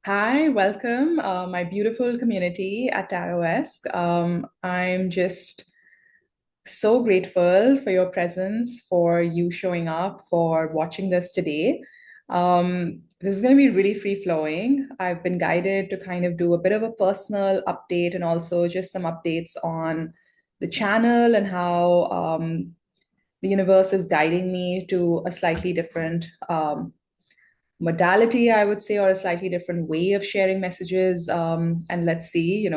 Hi, welcome, my beautiful community at Tarot-esque. I'm just so grateful for your presence, for you showing up, for watching this today. This is going to be really free flowing. I've been guided to kind of do a bit of a personal update and also just some updates on the channel and how the universe is guiding me to a slightly different modality, I would say, or a slightly different way of sharing messages. And let's see,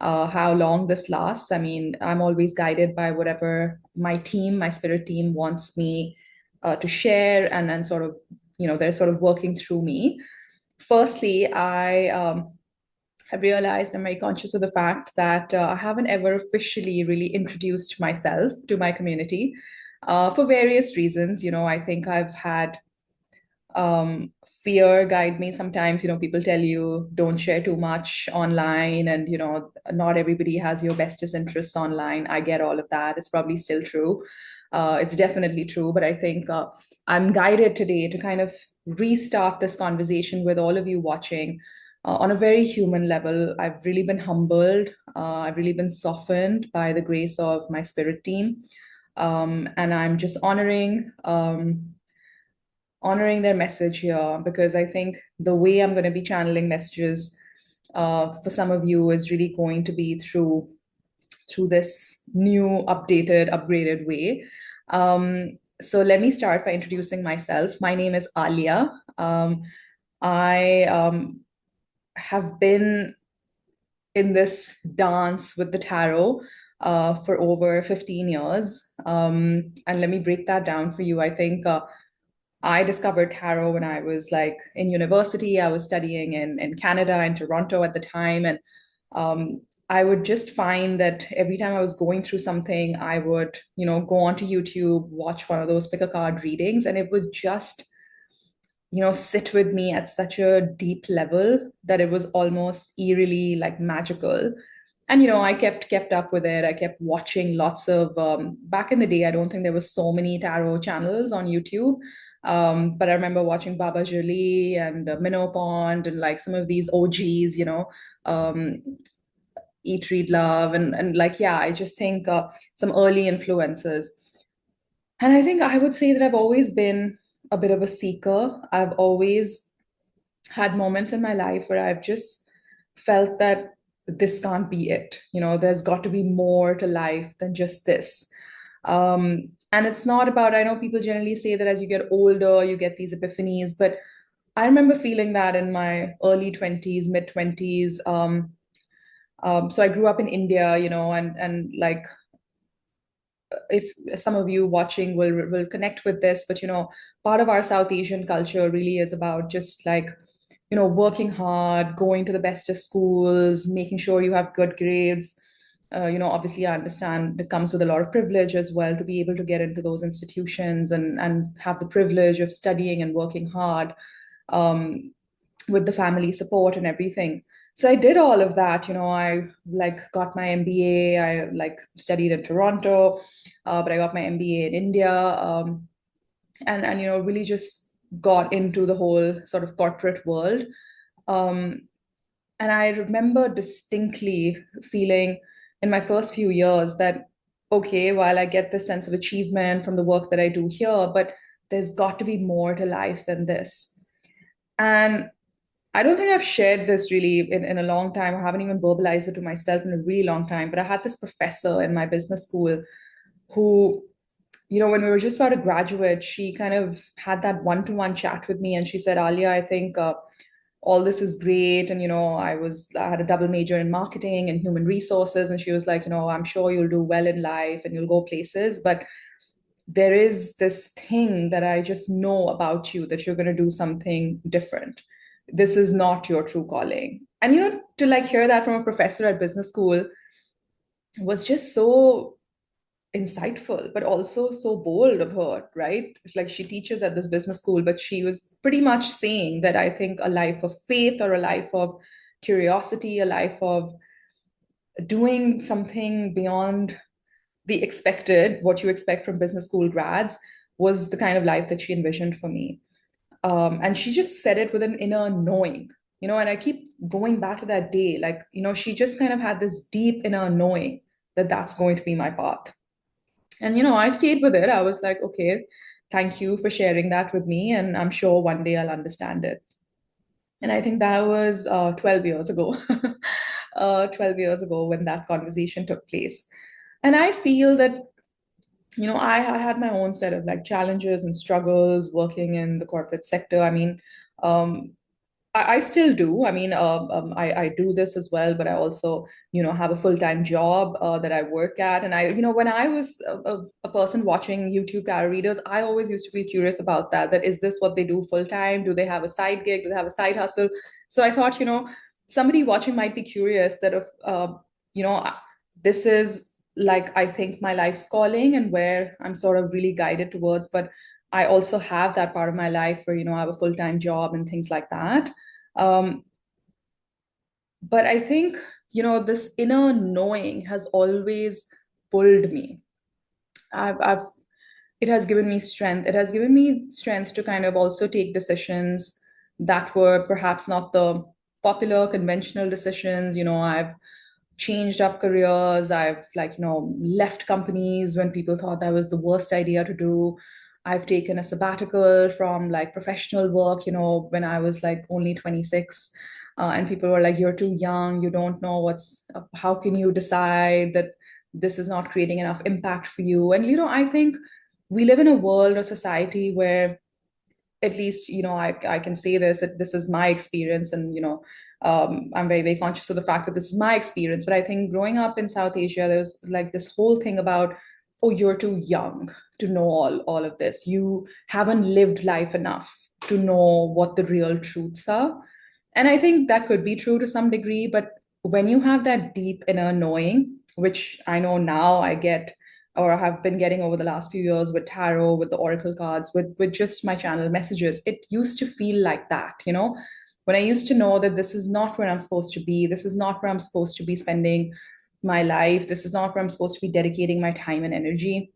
how long this lasts. I mean, I'm always guided by whatever my team, my spirit team wants me to share, and then sort of, they're sort of working through me. Firstly, I have realized I'm very conscious of the fact that I haven't ever officially really introduced myself to my community for various reasons. I think I've had um, fear guide me sometimes. People tell you don't share too much online, and not everybody has your bestest interests online. I get all of that. It's probably still true. It's definitely true, but I think I'm guided today to kind of restart this conversation with all of you watching on a very human level. I've really been humbled. I've really been softened by the grace of my spirit team. And I'm just honoring their message here, because I think the way I'm going to be channeling messages for some of you is really going to be through this new, updated, upgraded way. So let me start by introducing myself. My name is Alia. I have been in this dance with the tarot for over 15 years. And let me break that down for you. I think I discovered tarot when I was like in university. I was studying in Canada and Toronto at the time. And I would just find that every time I was going through something, I would, go onto YouTube, watch one of those pick a card readings, and it would just, sit with me at such a deep level that it was almost eerily like magical. And I kept up with it. I kept watching lots of back in the day, I don't think there was so many tarot channels on YouTube. But I remember watching Baba Jolie and Minnow Pond and like some of these OGs, um, Eat, Read, Love, and like, yeah, I just think some early influences. And I think I would say that I've always been a bit of a seeker. I've always had moments in my life where I've just felt that this can't be it. There's got to be more to life than just this. And it's not about, I know people generally say that as you get older, you get these epiphanies, but I remember feeling that in my early 20s, mid 20s. So I grew up in India, and like if some of you watching will connect with this, but part of our South Asian culture really is about just like working hard, going to the best of schools, making sure you have good grades. Obviously, I understand it comes with a lot of privilege as well to be able to get into those institutions and have the privilege of studying and working hard um, with the family support and everything. So I did all of that. I like got my MBA. I like studied in Toronto, but I got my MBA in India, and really just got into the whole sort of corporate world. Um, and I remember distinctly feeling in my first few years that, okay, while I get this sense of achievement from the work that I do here, but there's got to be more to life than this. And I don't think I've shared this really in a long time. I haven't even verbalized it to myself in a really long time. But I had this professor in my business school who, when we were just about to graduate, she kind of had that one-to-one chat with me, and she said, Alia, I think all this is great. And, I had a double major in marketing and human resources. And she was like, I'm sure you'll do well in life and you'll go places. But there is this thing that I just know about you, that you're going to do something different. This is not your true calling. And, to like hear that from a professor at business school was just so insightful, but also so bold of her, right? Like she teaches at this business school, but she was pretty much saying that I think a life of faith or a life of curiosity, a life of doing something beyond the expected, what you expect from business school grads, was the kind of life that she envisioned for me. And she just said it with an inner knowing. and I keep going back to that day. Like, she just kind of had this deep inner knowing that that's going to be my path. And, I stayed with it. I was like, okay, thank you for sharing that with me. And I'm sure one day I'll understand it. And I think that was 12 years ago, 12 years ago when that conversation took place. And I feel that, I had my own set of like challenges and struggles working in the corporate sector. I mean, um, I still do. I mean, I do this as well, but I also, have a full-time job that I work at. And when I was a person watching YouTube tarot readers, I always used to feel curious about that. That is this what they do full-time? Do they have a side gig? Do they have a side hustle? So I thought, somebody watching might be curious that if, you know, this is like, I think my life's calling and where I'm sort of really guided towards. But I also have that part of my life where, I have a full-time job and things like that. Um, but I think, this inner knowing has always pulled me. I've it has given me strength. It has given me strength to kind of also take decisions that were perhaps not the popular, conventional decisions. I've changed up careers. I've like, left companies when people thought that was the worst idea to do. I've taken a sabbatical from like professional work, when I was like only 26. And people were like, you're too young, you don't know how can you decide that this is not creating enough impact for you? And, I think we live in a world or society where at least I can say this that this is my experience, and I'm very very conscious of the fact that this is my experience. But I think growing up in South Asia, there's like this whole thing about, oh, you're too young to know all of this, you haven't lived life enough to know what the real truths are. And I think that could be true to some degree, but when you have that deep inner knowing, which I know now I get or have been getting over the last few years with tarot, with the oracle cards, with just my channel messages, it used to feel like that, when I used to know that this is not where I'm supposed to be, this is not where I'm supposed to be spending my life, this is not where I'm supposed to be dedicating my time and energy.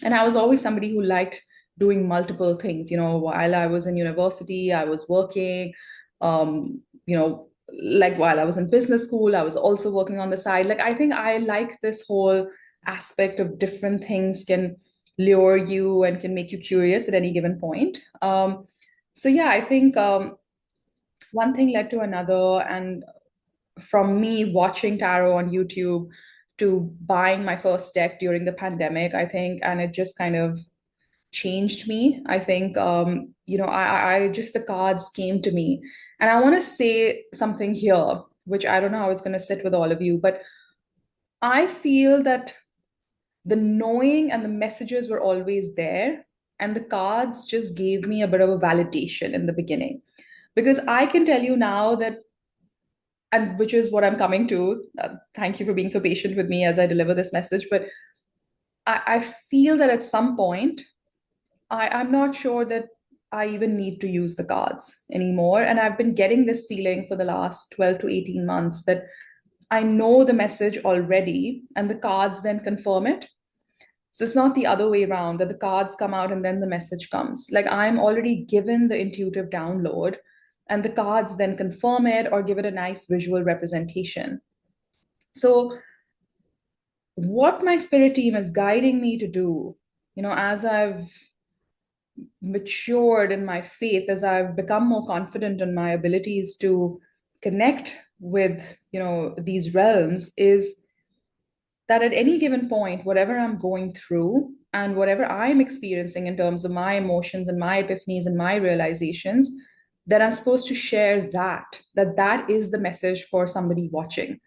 And I was always somebody who liked doing multiple things. While I was in university, I was working. Like while I was in business school, I was also working on the side. Like I think I like this whole aspect of different things can lure you and can make you curious at any given point. So yeah, I think one thing led to another, and from me watching tarot on YouTube to buying my first deck during the pandemic, I think, and it just kind of changed me. I think, I just, the cards came to me. And I want to say something here, which I don't know how it's going to sit with all of you, but I feel that the knowing and the messages were always there. And the cards just gave me a bit of a validation in the beginning. Because I can tell you now that, and which is what I'm coming to. Thank you for being so patient with me as I deliver this message. But I feel that at some point, I'm not sure that I even need to use the cards anymore. And I've been getting this feeling for the last 12 to 18 months that I know the message already, and the cards then confirm it. So it's not the other way around that the cards come out and then the message comes. Like I'm already given the intuitive download, and the cards then confirm it or give it a nice visual representation. So, what my spirit team is guiding me to do, as I've matured in my faith, as I've become more confident in my abilities to connect with, these realms, is that at any given point, whatever I'm going through and whatever I'm experiencing in terms of my emotions and my epiphanies and my realizations, that I'm supposed to share that is the message for somebody watching.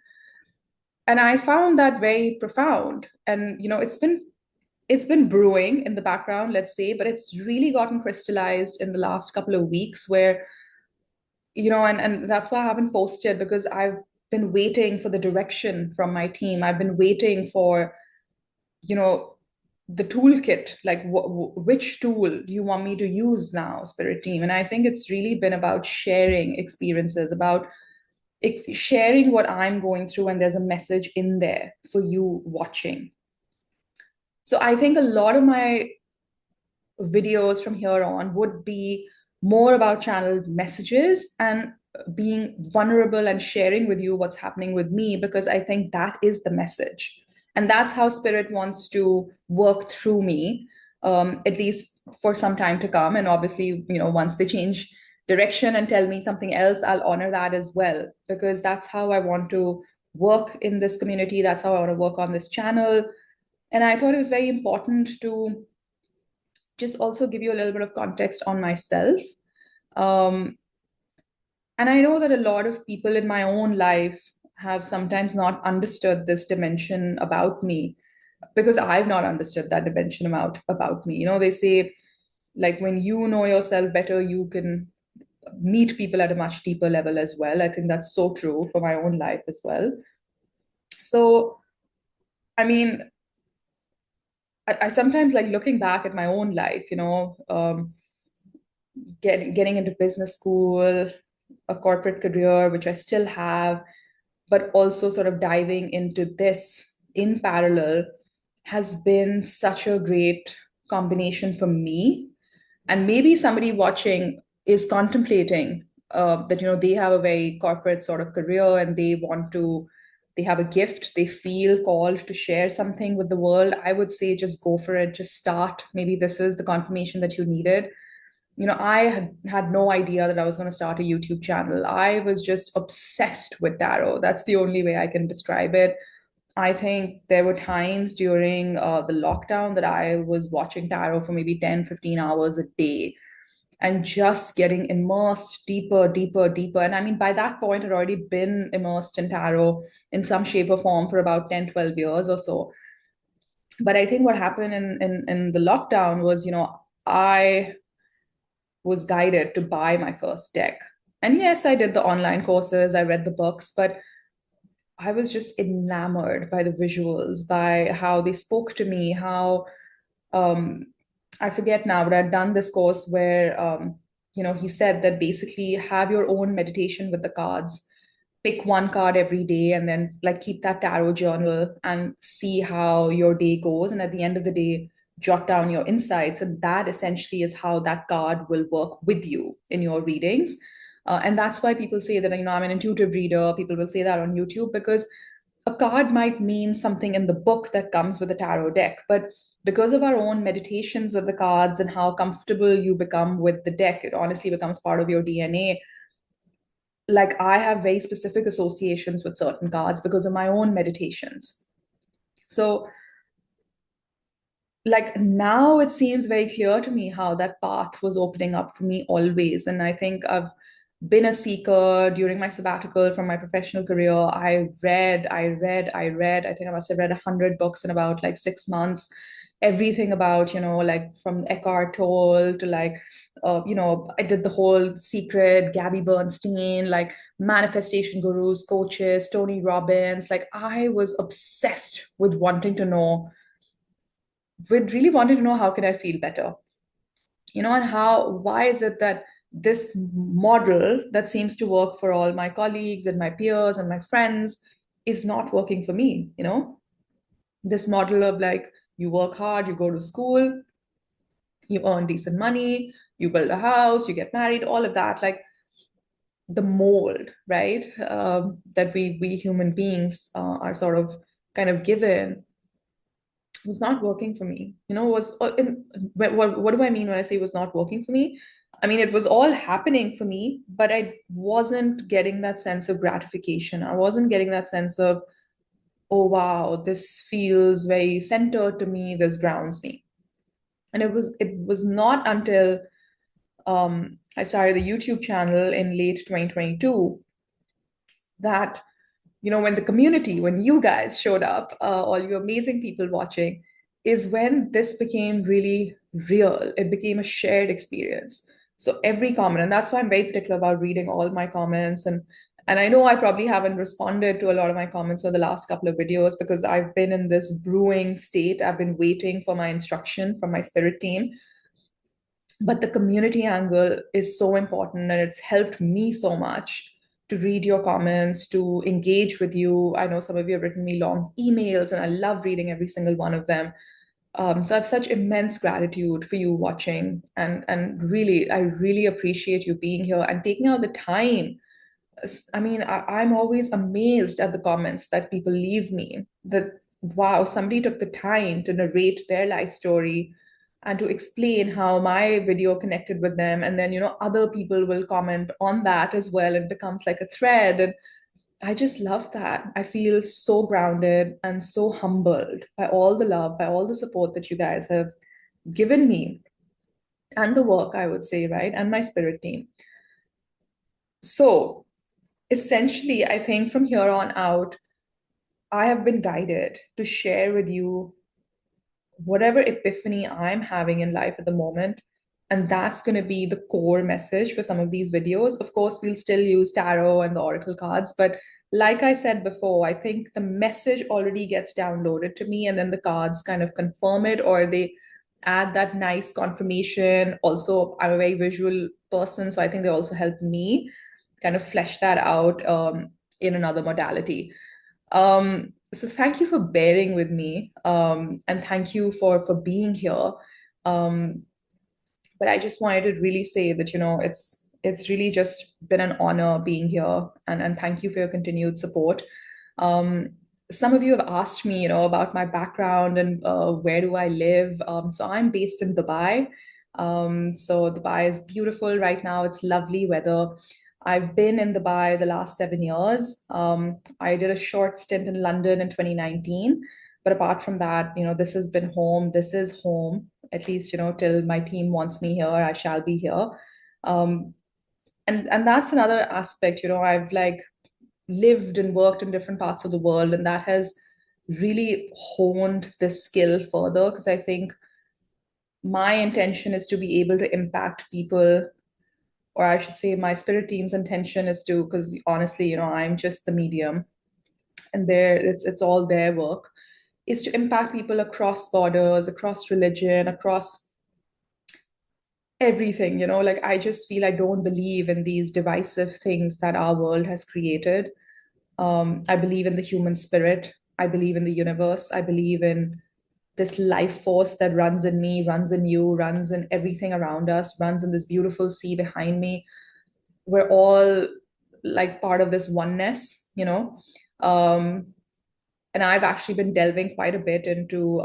And I found that very profound. And, it's been brewing in the background, let's say, but it's really gotten crystallized in the last couple of weeks where, and that's why I haven't posted, because I've been waiting for the direction from my team. I've been waiting for, you know, the toolkit, like which tool do you want me to use now, spirit team? And I think it's really been about sharing experiences, about sharing what I'm going through, and there's a message in there for you watching. So I think a lot of my videos from here on would be more about channeled messages, and being vulnerable and sharing with you what's happening with me, because I think that is the message. And that's how spirit wants to work through me, at least for some time to come. And obviously, once they change direction and tell me something else, I'll honor that as well, because that's how I want to work in this community. That's how I want to work on this channel. And I thought it was very important to just also give you a little bit of context on myself. Um, and I know that a lot of people in my own life have sometimes not understood this dimension about me, because I've not understood that dimension about me. They say, like, when you know yourself better, you can meet people at a much deeper level as well. I think that's so true for my own life as well. So, I mean, I sometimes like looking back at my own life, getting into business school, a corporate career, which I still have, but also sort of diving into this in parallel has been such a great combination for me. And maybe somebody watching is contemplating that they have a very corporate sort of career, and they have a gift, they feel called to share something with the world. I would say just go for it, just start. Maybe this is the confirmation that you needed. I had no idea that I was going to start a YouTube channel. I was just obsessed with tarot. That's the only way I can describe it. I think there were times during the lockdown that I was watching tarot for maybe 10, 15 hours a day and just getting immersed deeper, deeper, deeper. And I mean, by that point, I'd already been immersed in tarot in some shape or form for about 10, 12 years or so. But I think what happened in the lockdown was, I was guided to buy my first deck. And yes, I did the online courses, I read the books, but I was just enamored by the visuals, by how they spoke to me, how um, I forget now, but I'd done this course where he said that basically have your own meditation with the cards. Pick one card every day and then like keep that tarot journal and see how your day goes. And at the end of the day, jot down your insights. And that essentially is how that card will work with you in your readings. And that's why people say that, I'm an intuitive reader. People will say that on YouTube because a card might mean something in the book that comes with a tarot deck. But because of our own meditations with the cards and how comfortable you become with the deck, it honestly becomes part of your DNA. Like I have very specific associations with certain cards because of my own meditations. So like now it seems very clear to me how that path was opening up for me always. And I think I've been a seeker during my sabbatical from my professional career. I read. I think I must have read 100 books in about like 6 months. Everything about, like from Eckhart Tolle to like, I did the whole Secret, Gabby Bernstein, like manifestation gurus, coaches, Tony Robbins. Like I was obsessed with really wanting to know how can I feel better, and why is it that this model that seems to work for all my colleagues and my peers and my friends is not working for me, this model of like you work hard, you go to school, you earn decent money, you build a house, you get married, all of that, like the mold, right? That we human beings are sort of kind of given was not working for me. Was what do I mean when I say it was not working for me? I mean, it was all happening for me, but I wasn't getting that sense of gratification. I wasn't getting that sense of, oh, wow, this feels very centered to me. This grounds me. And it was not until I started the YouTube channel in late 2022 that when the community, when you guys showed up, all you amazing people watching, is when this became really real. It became a shared experience. So every comment, and that's why I'm very particular about reading all my comments. And I know I probably haven't responded to a lot of my comments for the last couple of videos because I've been in this brewing state. I've been waiting for my instruction from my spirit team. But the community angle is so important and it's helped me so much to read your comments, to engage with you. I know some of you have written me long emails and I love reading every single one of them. So I have such immense gratitude for you watching, and really, I really appreciate you being here and taking out the time I mean, I'm always amazed at the comments that people leave me that, wow, somebody took the time to narrate their life story and to explain how my video connected with them. And then, other people will comment on that as well. It becomes like a thread. And I just love that. I feel so grounded and so humbled by all the love, by all the support that you guys have given me and the work, I would say, right? And my spirit team. So, essentially, I think from here on out, I have been guided to share with you whatever epiphany I'm having in life at the moment. And that's going to be the core message for some of these videos. Of course, we'll still use tarot and the oracle cards, but like I said before, I think the message already gets downloaded to me, and then the cards kind of confirm it or they add that nice confirmation. Also, I'm a very visual person, so I think they also help me kind of flesh that out in another modality. So thank you for bearing with me, and thank you for being here. Um, but I just wanted to really say that, it's really just been an honor being here, and thank you for your continued support. Um, some of you have asked me, about my background and where do I live. So I'm based in Dubai. So Dubai is beautiful right now. It's lovely weather. I've been in Dubai the last 7 years. I did a short stint in London in 2019. But apart from that, this has been home. This is home, at least, till my team wants me here, I shall be here. Um, and that's another aspect, I've like lived and worked in different parts of the world, and that has really honed this skill further because I think my intention is to be able to impact people, or I should say my spirit team's intention is to, because honestly, I'm just the medium and it's all their work, is to impact people across borders, across religion, across everything. Like I just feel I don't believe in these divisive things that our world has created. I believe in the human spirit. I believe in the universe. I believe in this life force that runs in me, runs in you, runs in everything around us, runs in this beautiful sea behind me. We're all like part of this oneness. Um, and I've actually been delving quite a bit into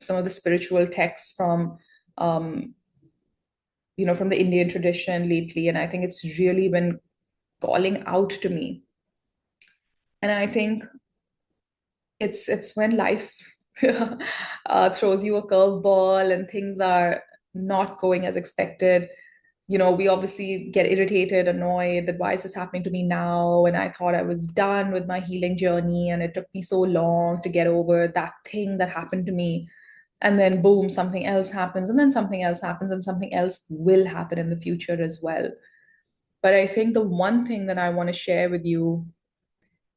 some of the spiritual texts um, from the Indian tradition lately, and I think it's really been calling out to me. And I think it's when life throws you a curveball and things are not going as expected. We obviously get irritated, annoyed that why is this happening to me now? And I thought I was done with my healing journey, and it took me so long to get over that thing that happened to me. And then, boom, something else happens, and then something else happens, and something else will happen in the future as well. But I think the one thing that I want to share with you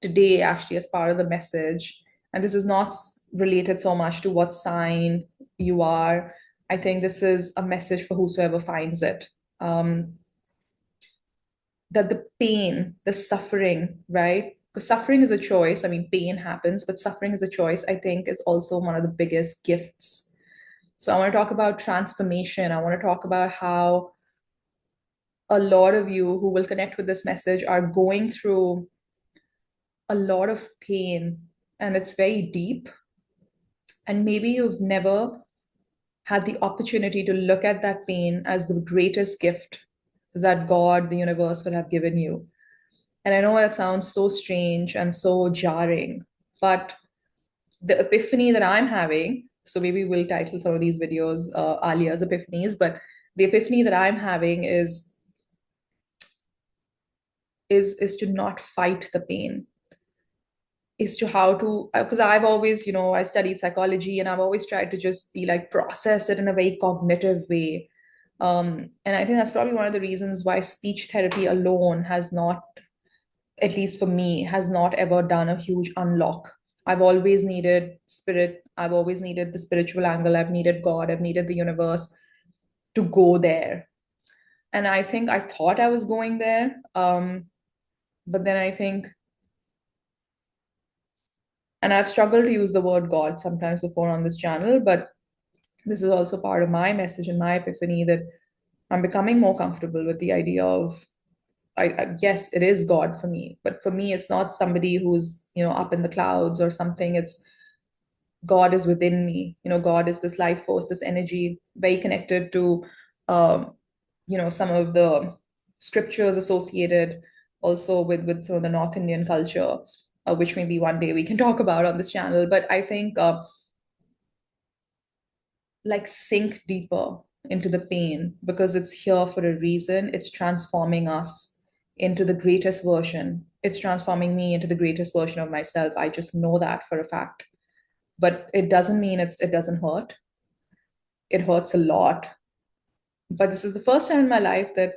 today, actually, as part of the message, and this is not related so much to what sign you are, I think this is a message for whosoever finds it. Um, that the pain, the suffering, right? Because suffering is a choice. I mean, pain happens, but suffering is a choice, I think, is also one of the biggest gifts. So I want to talk about transformation. I want to talk about how a lot of you who will connect with this message are going through a lot of pain, and it's very deep. And maybe you've never had the opportunity to look at that pain as the greatest gift that God, the universe, would have given you. And I know that sounds so strange and so jarring, but the epiphany that I'm having, so maybe we'll title some of these videos Alia's epiphanies, but the epiphany that I'm having is to not fight the pain, is to how to, because I've always, I studied psychology and I've always tried to just be like process it in a very cognitive way. And I think that's probably one of the reasons why speech therapy alone has not, at least for me, has not ever done a huge unlock. I've always needed spirit. I've always needed the spiritual angle. I've needed God. I've needed the universe to go there. And I think I thought I was going there. But then I think, and I've struggled to use the word God sometimes before on this channel, but this is also part of my message and my epiphany that I'm becoming more comfortable with the idea of yes, it is God for me, but for me, it's not somebody who's, up in the clouds or something. It's God is within me. God is this life force, this energy, very connected to, um, some of the scriptures associated also with some of the North Indian culture, which maybe one day we can talk about on this channel. But I think like sink deeper into the pain because it's here for a reason. It's transforming us into the greatest version. It's transforming me into the greatest version of myself. I just know that for a fact. But it doesn't mean it doesn't hurt. It hurts a lot. But this is the first time in my life that,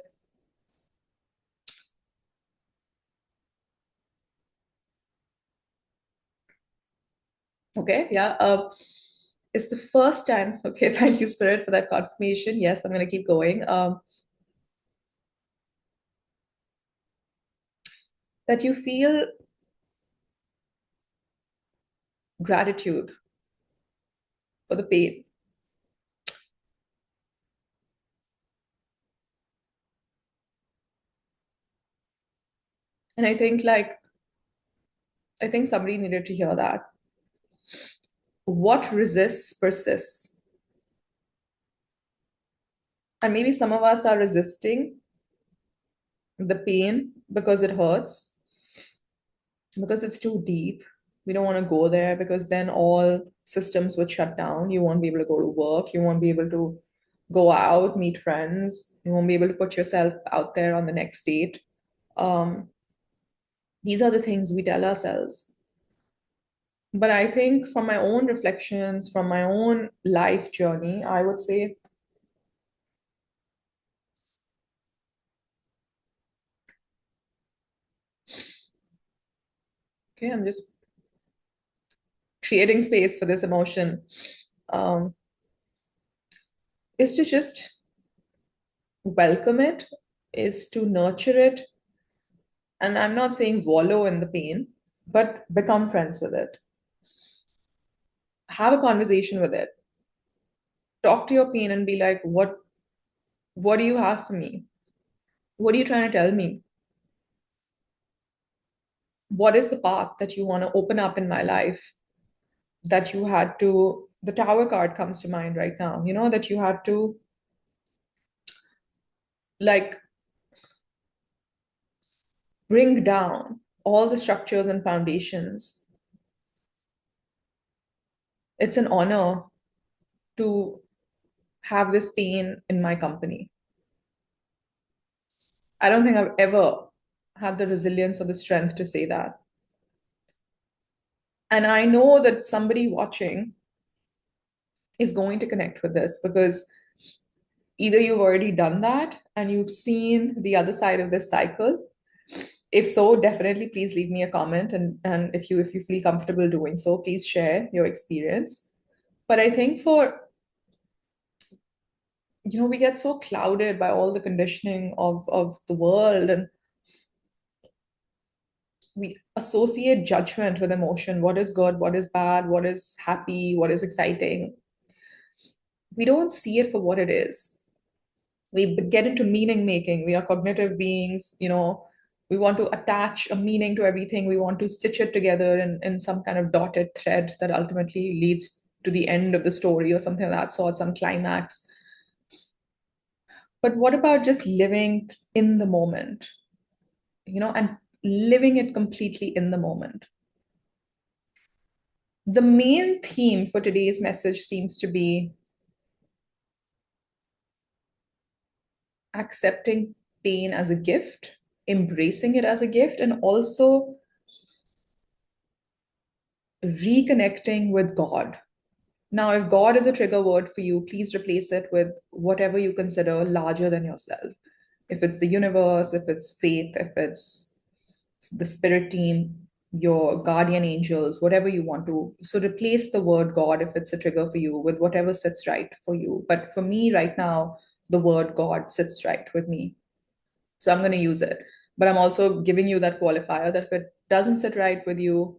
okay, yeah, it's the first time. Okay, thank you, Spirit, for that confirmation. Yes, I'm going to keep going. That you feel gratitude for the pain. And I think somebody needed to hear that. What resists persists. And maybe some of us are resisting the pain because it hurts, because it's too deep. We don't want to go there because then all systems would shut down. You won't be able to go to work. You won't be able to go out, meet friends. You won't be able to put yourself out there on the next date. Um, these are the things we tell ourselves. But I think from my own reflections, from my own life journey, I would say, okay, I'm just creating space for this emotion, um, is to just welcome it, is to nurture it. And I'm not saying wallow in the pain, but become friends with it. Have a conversation with it. Talk to your pain and be like, what do you have for me? What are you trying to tell me? What is the path that you want to open up in my life that you had to, the tower card comes to mind right now, that you had to like bring down all the structures and foundations. It's an honor to have this pain in my company. I don't think I've ever had the resilience or the strength to say that. And I know that somebody watching is going to connect with this because either you've already done that and you've seen the other side of this cycle. If so, definitely please leave me a comment, and if you feel comfortable doing so, please share your experience. But I think for, we get so clouded by all the conditioning of the world, and we associate judgment with emotion. What is good, what is bad, what is happy, what is exciting. We don't see it for what it is. We get into meaning making. We are cognitive beings, we want to attach a meaning to everything. We want to stitch it together in some kind of dotted thread that ultimately leads to the end of the story or something of that sort, some climax. But what about just living in the moment, and living it completely in the moment? The main theme for today's message seems to be accepting pain as a gift, embracing it as a gift, and also reconnecting with God. Now, if God is a trigger word for you, please replace it with whatever you consider larger than yourself. If it's the universe, if it's faith, if it's the spirit team, your guardian angels, whatever you want to. So replace the word God if it's a trigger for you with whatever sits right for you. But for me right now, the word God sits right with me. So I'm going to use it. But I'm also giving you that qualifier that if it doesn't sit right with you,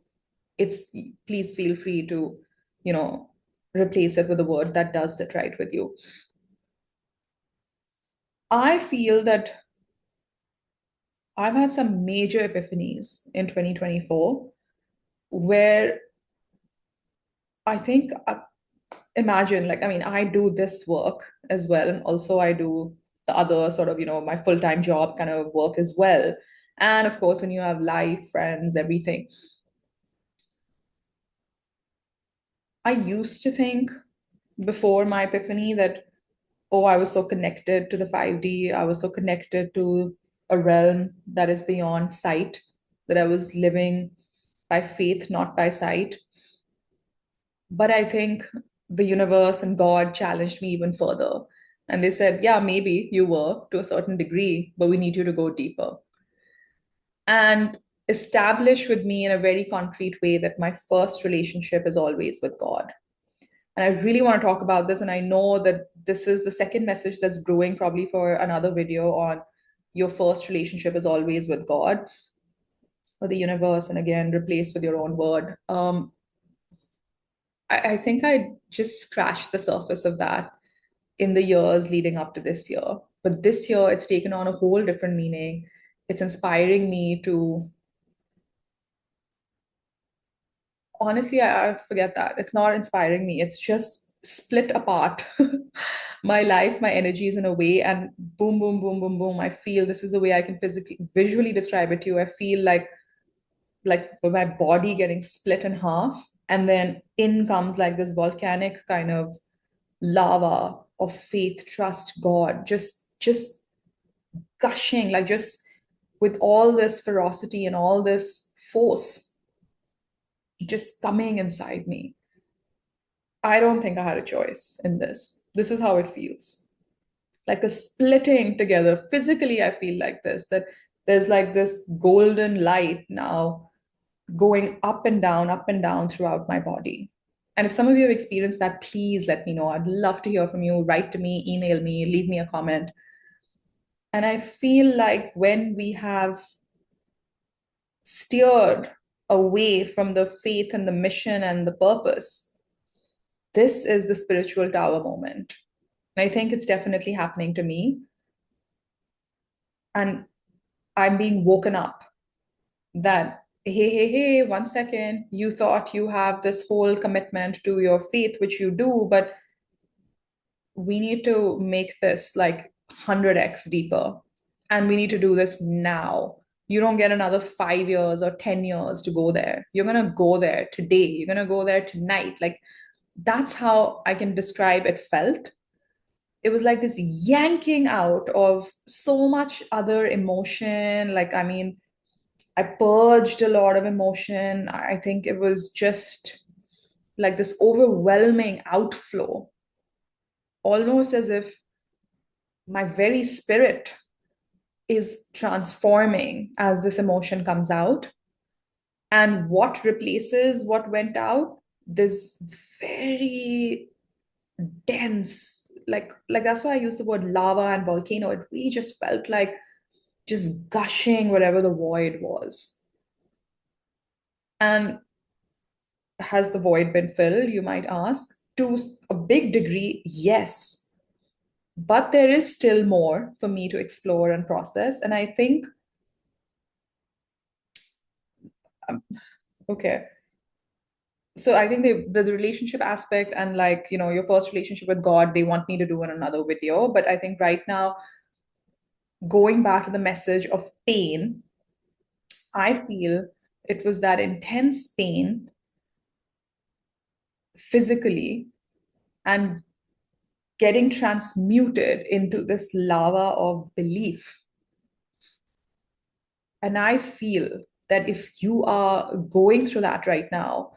it's please feel free to, you know, replace it with a word that does sit right with you. I feel that I've had some major epiphanies in 2024 where I think, imagine, like, I mean, I do this work as well. And also, I do the other sort of, my full-time job kind of work as well. And of course, then you have life, friends, everything. I used to think before my epiphany that, oh, I was so connected to the 5D. I was so connected to a realm that is beyond sight, that I was living by faith, not by sight. But I think the universe and God challenged me even further. And they said, yeah, maybe you were to a certain degree, but we need you to go deeper. And establish with me in a very concrete way that my first relationship is always with God. And I really want to talk about this. And I know that this is the second message that's brewing probably for another video on your first relationship is always with God or the universe. And again, replaced with your own word. I think I just scratched the surface of that in the years leading up to this year. But this year, it's taken on a whole different meaning. It's inspiring me to, honestly, I forget that. It's not inspiring me. It's just split apart my life, my energies in a way, and boom, boom, boom, boom, boom. I feel this is the way I can physically, visually describe it to you. I feel like my body getting split in half, and then in comes like this volcanic kind of lava of faith, trust, God, just gushing, like just with all this ferocity and all this force just coming inside me. I don't think I had a choice in this. This is how it feels. Like a splitting together. Physically, I feel like this, that there's like this golden light now going up and down throughout my body. And if some of you have experienced that, please let me know. I'd love to hear from you. Write to me, email me, leave me a comment. And I feel like when we have steered away from the faith and the mission and the purpose, this is the spiritual tower moment. And I think it's definitely happening to me. And I'm being woken up that, hey, hey, hey, 1 second, you thought you have this whole commitment to your faith, which you do, but we need to make this like 100x deeper. And we need to do this now. You don't get another 5 years or 10 years to go there. You're going to go there today. You're going to go there tonight. Like, that's how I can describe it felt. It was like this yanking out of so much other emotion. Like, I mean, I purged a lot of emotion. I think it was just like this overwhelming outflow, almost as if my very spirit is transforming as this emotion comes out. And what replaces what went out? This very dense, like that's why I use the word lava and volcano. It really just felt like just gushing whatever the void was. And has the void been filled, you might ask? To a big degree, yes. But there is still more for me to explore and process. And I think, um, okay, so I think the relationship aspect and like, your first relationship with God, they want me to do in another video. But I think right now, going back to the message of pain, I feel it was that intense pain physically and getting transmuted into this lava of belief. And I feel that if you are going through that right now,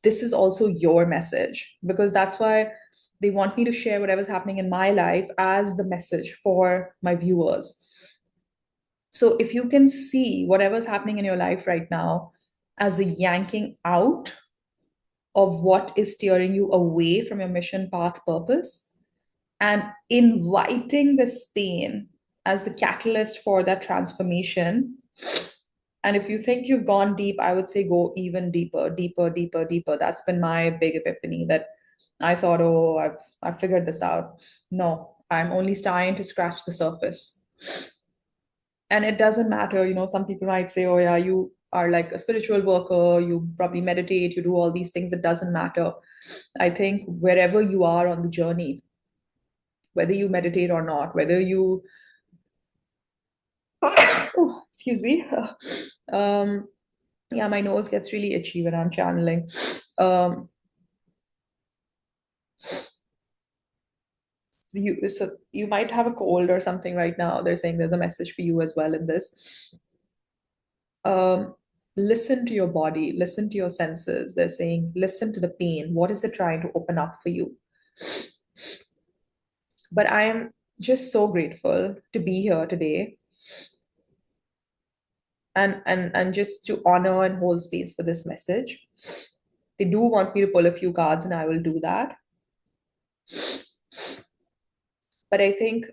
this is also your message, because that's why they want me to share whatever's happening in my life as the message for my viewers. So if you can see whatever's happening in your life right now as a yanking out of what is steering you away from your mission, path, purpose, and inviting this pain as the catalyst for that transformation. And if you think you've gone deep, I would say go even deeper, deeper, deeper, deeper. That's been my big epiphany, that I thought, oh, I've figured this out. No, I'm only starting to scratch the surface. And it doesn't matter, some people might say, oh, yeah, you are like a spiritual worker, you probably meditate, you do all these things. It doesn't matter. I think wherever you are on the journey, whether you meditate or not, whether you, oh, excuse me. Yeah, my nose gets really itchy when I'm channeling. So you might have a cold or something right now. They're saying there's a message for you as well in this. um, Listen to your body, listen to your senses. They're saying, listen to the pain. What is it trying to open up for you? But I am just so grateful to be here today and just to honor and hold space for this message. They do want me to pull a few cards, and I will do that. But I think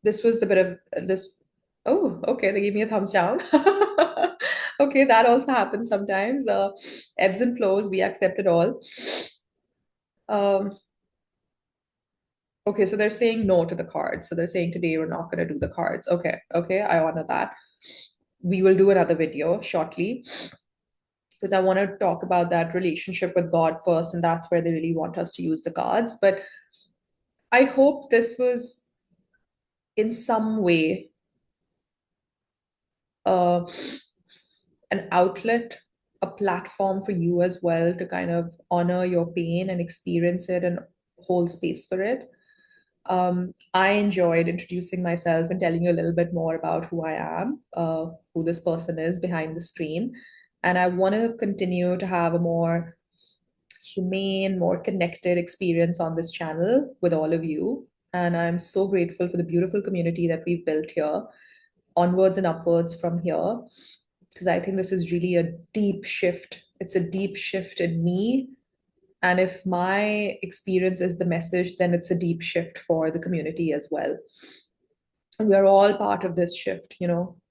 this was the bit of this. Oh, okay. They gave me a thumbs down. Okay, that also happens sometimes. Ebbs and flows, we accept it all. Um, Okay, so they're saying no to the cards. So they're saying today we're not going to do the cards. Okay, okay, I honor that. We will do another video shortly because I want to talk about that relationship with God first, and that's where they really want us to use the cards. But I hope this was in some way uh, an outlet, a platform for you as well to kind of honor your pain and experience it and hold space for it. I enjoyed introducing myself and telling you a little bit more about who I am, who this person is behind the screen. And I want to continue to have a more humane, more connected experience on this channel with all of you. And I'm so grateful for the beautiful community that we've built here, onwards and upwards from here, because I think this is really a deep shift. It's a deep shift in me, and if my experience is the message, then it's a deep shift for the community as well. And we are all part of this shift.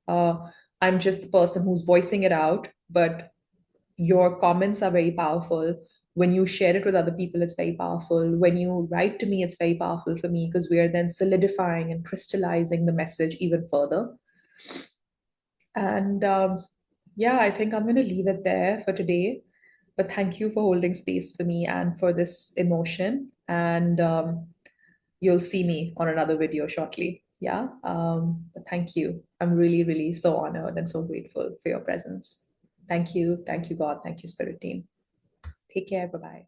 I'm just the person who's voicing it out, but your comments are very powerful. When you share it with other people, it's very powerful. When you write to me, it's very powerful for me because we are then solidifying and crystallizing the message even further. And yeah, I think I'm going to leave it there for today. But thank you for holding space for me and for this emotion. And you'll see me on another video shortly. Yeah. But thank you. I'm really, really so honored and so grateful for your presence. Thank you. Thank you, God. Thank you, Spirit Team. Take care. Bye bye.